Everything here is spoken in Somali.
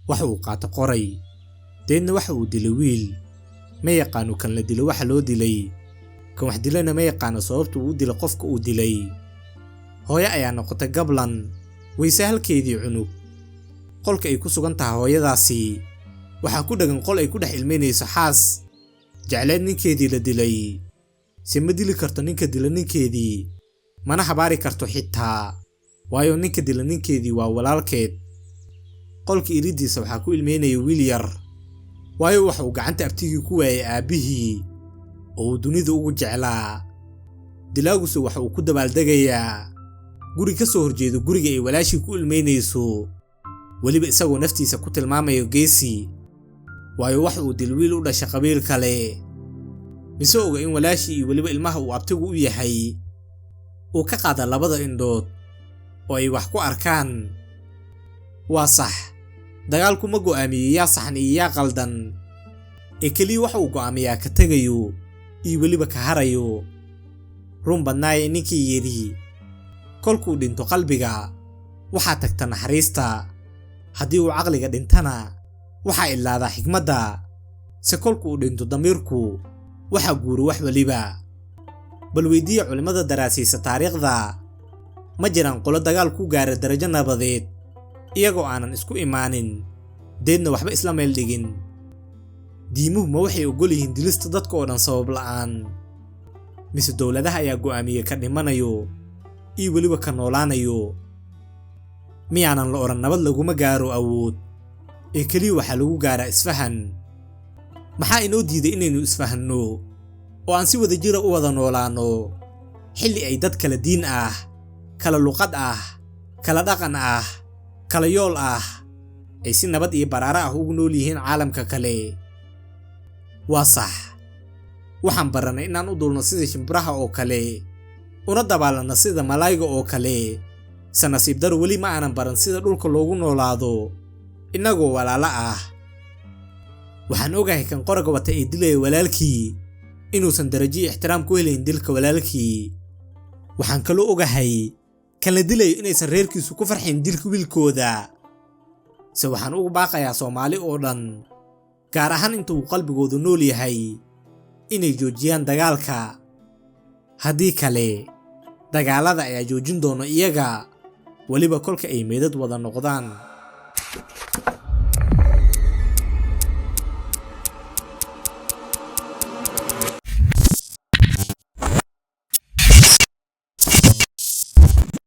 waxa uu qaato qoray deedna waxa uu dilay wiil ma yaqaano kan la dilay waxa loo dilay kan wax dilayna ma yaqaano sababta uu dilay qofka uu dilay hooyo ayaa noqotay gablan wayse halkeedii cunug qolka ay ku sugan tahay hooyadaasi waxa ku dhagan qol ay ku dhex ilmeynayso xaas jecleed ninkeedii la dilay si ma dili karto ninka dilay ninkeedii mana habaari karto xitaa waayo ninka dilay ninkeedii waa walaalkeed qolka iridiisa waxa ku ilmeynaya wiil yar waayo waxa uu gacanta abtigii ku waayay aabihii oo dunida ugu jeclaa dilaagusu waxa uu ku dabaaldegayaa guri ka soo horjeedo guriga ay walaashii ku ilmeynayso waliba isagoo naftiisa ku tilmaamayo geesi waayo waxa uu dil wiil u dhashay qabiil kale mise oga in walaashii iyo waliba ilmaha uu abtigu u yahay uu ka qaada labada indhood oo ay wax ku arkaan waa sax dagaalku ma go'aamiyay yaa saxan iyo yaa qaldan ee kaliya waxa uu go'aamiyaa ka tagayo iyo waliba ka harayo run badnaay ninkii yiri kolkuu dhinto qalbiga waxaa tagta naxariista haddii uu caqliga dhintana waxaa ilaada xigmadda se kolkuu dhinto damiirku waxaa guuro wax waliba bal weydiiya culimada daraasaysa taariikhda ma jiraan qolo dagaal ku gaara darajo nabadeed iyagoo aanan isku imaanin deedna waxba isla meel dhigin diimuhu ma waxay ogol yihiin dilista dadka oo dhan sabab la'aan mise dowladaha ayaa go'aamiyey ka dhimanayo iyo waliba ka noolaanayo miyaanan la oran nabad laguma gaaro awood ee kaliya waxaa lagu gaaraa isfahan maxaa inoo diiday inaynu isfahanno oo aan si wada jira u wada noolaano xilli ay dad kala diin ah kala luqad ah kala dhaqan ah kala yool ah ay si nabad iyo baraara ah ugu nool yihiin caalamka kale waa sax waxaan baranay inaan u dulno sida shimbiraha oo kale una dabaalana sida malaayga oo kale sanasiib dar wali ma aanan baran sida dhulka loogu noolaado inagoo walaala ah waxaan ogahay kan qoraga wata ee dilaya walaalkii inuusan darajo ixtiraam ku helayn dilka walaalkii waxaan kaloo ogahay kan la dilayo inaysan reerkiisu ku farxin dilka wiilkooda se waxaan ugu baaqayaa Soomaali oo dhan gaar ahaan inta uu qalbigoodu nool yahay inay joojiyaan dagaalka haddii kale dagaalada ayaa joojin doona iyaga waliba kolka ay meedad wada noqdaan